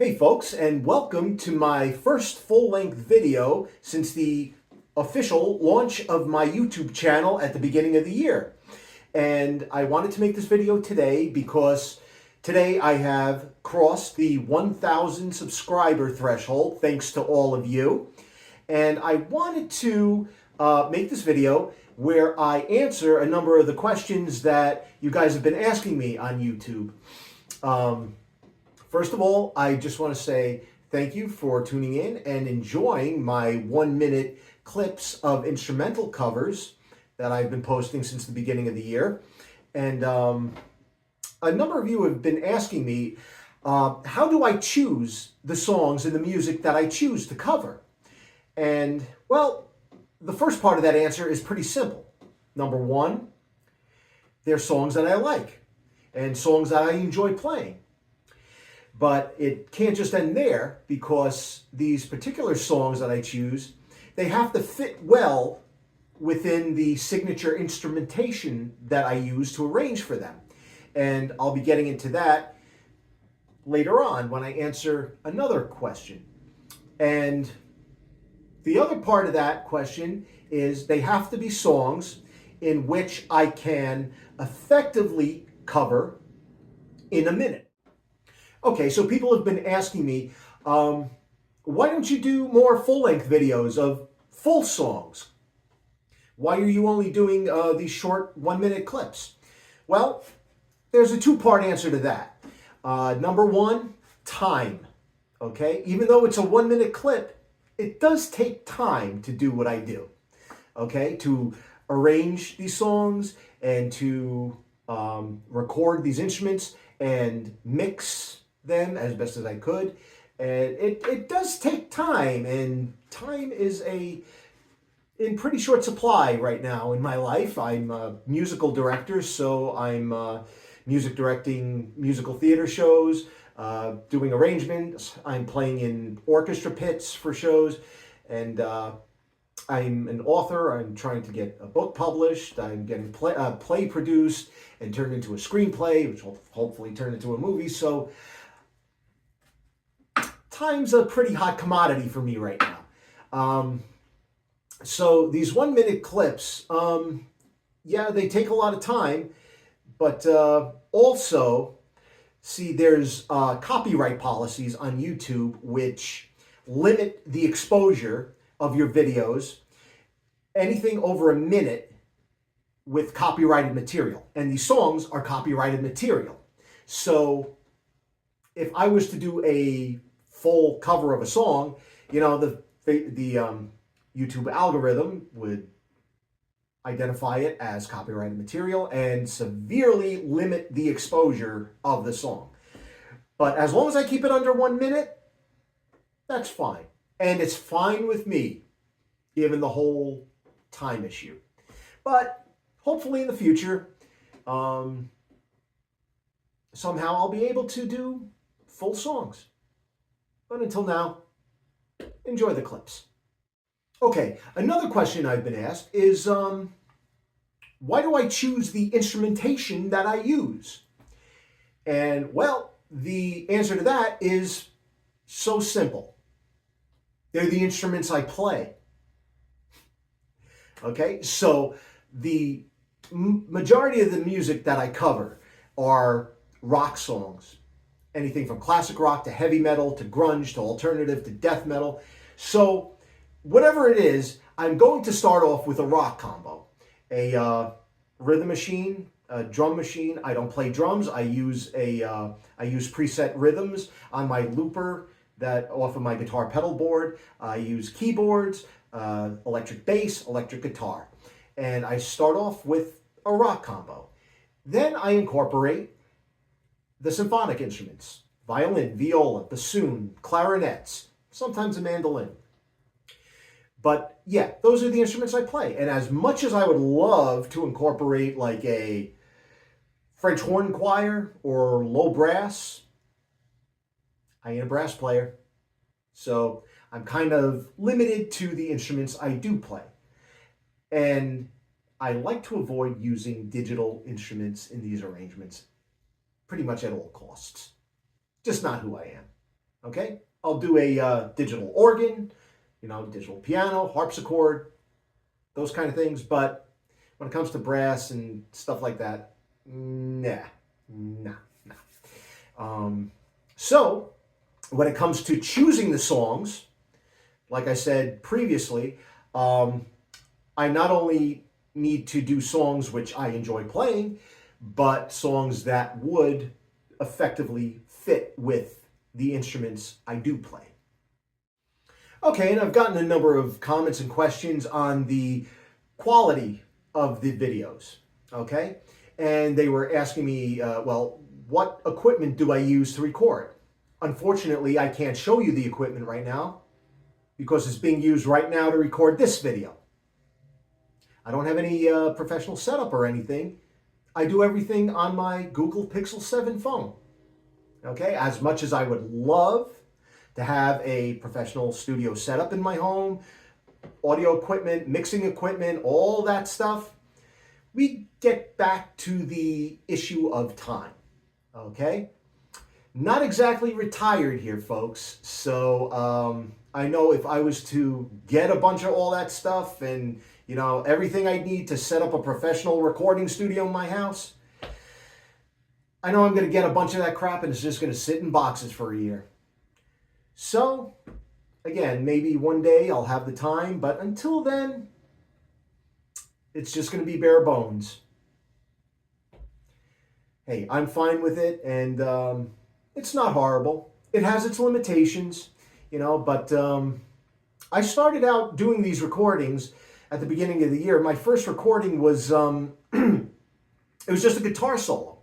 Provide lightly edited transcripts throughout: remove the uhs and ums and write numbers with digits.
Hey folks, and welcome to my first full-length video since the official launch of my YouTube channel at the beginning of the year. And I wanted to make this video today because today I have crossed the 1,000 subscriber threshold, thanks to all of you. And I wanted to make this video where I answer a number of the questions that you guys have been asking me on YouTube. First of all, I just want to say thank you for tuning in and enjoying my 1-minute clips of instrumental covers that I've been posting since the beginning of the year. And a number of you have been asking me, how do I choose the songs and the music that I choose to cover? And, well, the first part of that answer is pretty simple. Number one, they're songs that I like and songs that I enjoy playing. But it can't just end there, because these particular songs that I choose, they have to fit well within the signature instrumentation that I use to arrange for them. And I'll be getting into that later on when I answer another question. And the other part of that question is they have to be songs in which I can effectively cover in a minute. Okay, so people have been asking me, why don't you do more full-length videos of full songs? Why are you only doing these short 1-minute clips? Well, there's a two-part answer to that. Number one, time. Okay, even though it's a 1-minute clip, it does take time to do what I do. Okay, to arrange these songs and to record these instruments and mix them as best as I could. And it does take time, and time is in pretty short supply right now in my life. I'm a musical director, so I'm music directing musical theater shows, doing arrangements. I'm playing in orchestra pits for shows, and I'm an author. I'm trying to get a book published. I'm getting play produced and turned into a screenplay, which will hopefully turn into a movie. So time's a pretty hot commodity for me right now. So these 1-minute clips, yeah, they take a lot of time, but also, see, there's copyright policies on YouTube which limit the exposure of your videos, anything over a minute, with copyrighted material. And these songs are copyrighted material. So if I was to do a full cover of a song, you know, the YouTube algorithm would identify it as copyrighted material and severely limit the exposure of the song. But as long as I keep it under 1 minute, that's fine. And it's fine with me, given the whole time issue. But hopefully in the future, somehow I'll be able to do full songs. But until now, enjoy the clips. Okay, another question I've been asked is, why do I choose the instrumentation that I use? And, well, the answer to that is so simple. They're the instruments I play. Okay, so the majority of the music that I cover are rock songs. Anything from classic rock to heavy metal to grunge to alternative to death metal. So whatever it is, I'm going to start off with a rock combo. A rhythm machine, a drum machine. I don't play drums. I use preset rhythms on my looper that off of my guitar pedal board. I use keyboards, electric bass, electric guitar. And I start off with a rock combo. Then I incorporate the symphonic instruments: violin, viola, bassoon, clarinets, sometimes a mandolin. But yeah, those are the instruments I play. And as much as I would love to incorporate like a French horn choir or low brass, I ain't a brass player. So I'm kind of limited to the instruments I do play. And I like to avoid using digital instruments in these arrangements pretty much at all costs. Just not who I am. Okay, I'll do a digital organ, digital piano, harpsichord, those kind of things. But when it comes to brass and stuff like that, nah, nah, nah. So when it comes to choosing the songs, like I said previously, I not only need to do songs which I enjoy playing, but songs that would effectively fit with the instruments I do play. Okay, and I've gotten a number of comments and questions on the quality of the videos, okay? And they were asking me, well, what equipment do I use to record? Unfortunately, I can't show you the equipment right now because it's being used right now to record this video. I don't have any professional setup or anything. I do everything on my Google Pixel 7 phone. Okay, as much as I would love to have a professional studio setup in my home, audio equipment, mixing equipment, all that stuff, we get back to the issue of time. Okay, not exactly retired here, folks. So I know if I was to get a bunch of all that stuff and everything I need to set up a professional recording studio in my house, I know I'm going to get a bunch of that crap and it's just going to sit in boxes for a year. So, again, maybe one day I'll have the time, but until then, it's just going to be bare bones. Hey, I'm fine with it, and it's not horrible. It has its limitations, but I started out doing these recordings at the beginning of the year. My first recording was, it was just a guitar solo.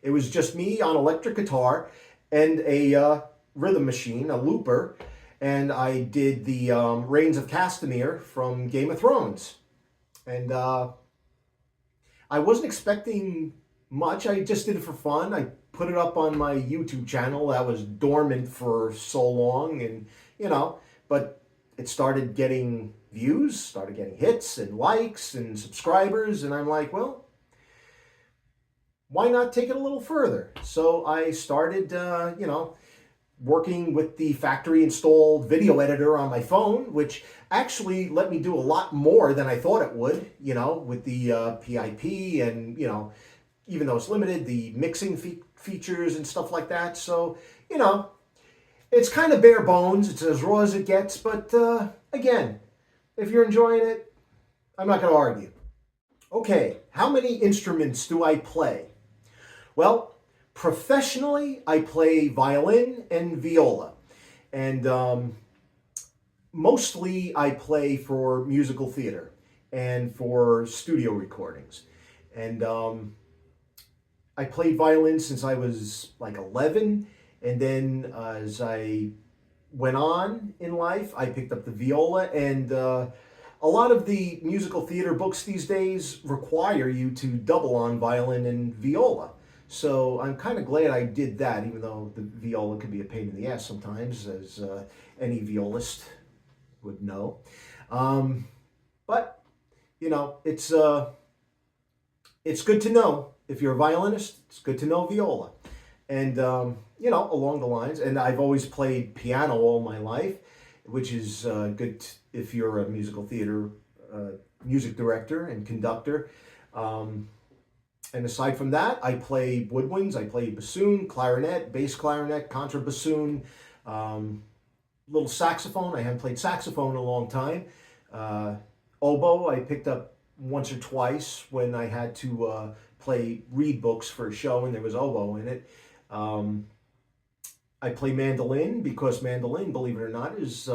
It was just me on electric guitar and a rhythm machine, a looper, and I did the Reigns of Castamere from Game of Thrones. And I wasn't expecting much. I just did it for fun. I put it up on my YouTube channel that was dormant for so long, and but it started getting views, started getting hits and likes and subscribers, and I'm like, well, why not take it a little further? So I started, working with the factory installed video editor on my phone, which actually let me do a lot more than I thought it would, with the PIP and, even though it's limited, the mixing features and stuff like that. So, it's kind of bare bones. It's as raw as it gets. But again, if you're enjoying it, I'm not going to argue. Okay, how many instruments do I play? Well, professionally, I play violin and viola. And mostly I play for musical theater and for studio recordings. And I played violin since I was like 11. And then as I went on in life, I picked up the viola. And a lot of the musical theater books these days require you to double on violin and viola. So I'm kind of glad I did that, even though the viola can be a pain in the ass sometimes, as any violist would know. But it's good to know. If you're a violinist, it's good to know viola. And along the lines. And I've always played piano all my life, which is good if you're a musical theater music director and conductor. And aside from that, I play woodwinds, I play bassoon, clarinet, bass clarinet, contrabassoon, little saxophone. I haven't played saxophone in a long time. Oboe, I picked up once or twice when I had to read books for a show and there was oboe in it. I play mandolin because mandolin, believe it or not, is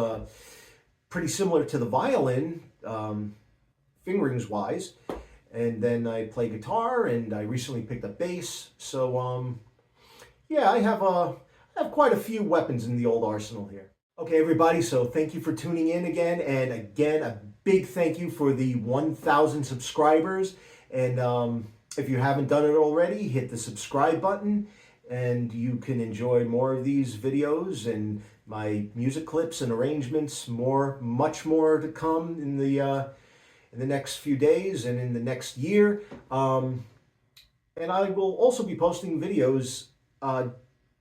pretty similar to the violin, fingerings wise. And then I play guitar, and I recently picked up bass. So, yeah, I have quite a few weapons in the old arsenal here. Okay, everybody, so thank you for tuning in again. And again, a big thank you for the 1,000 subscribers. And if you haven't done it already, hit the subscribe button, and you can enjoy more of these videos and my music clips and arrangements, much more to come in the next few days and in the next year. And I will also be posting videos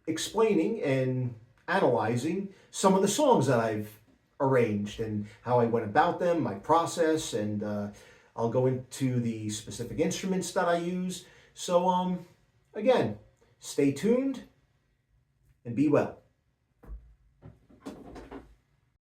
explaining and analyzing some of the songs that I've arranged and how I went about them, my process, and I'll go into the specific instruments that I use. So, again, stay tuned and be well.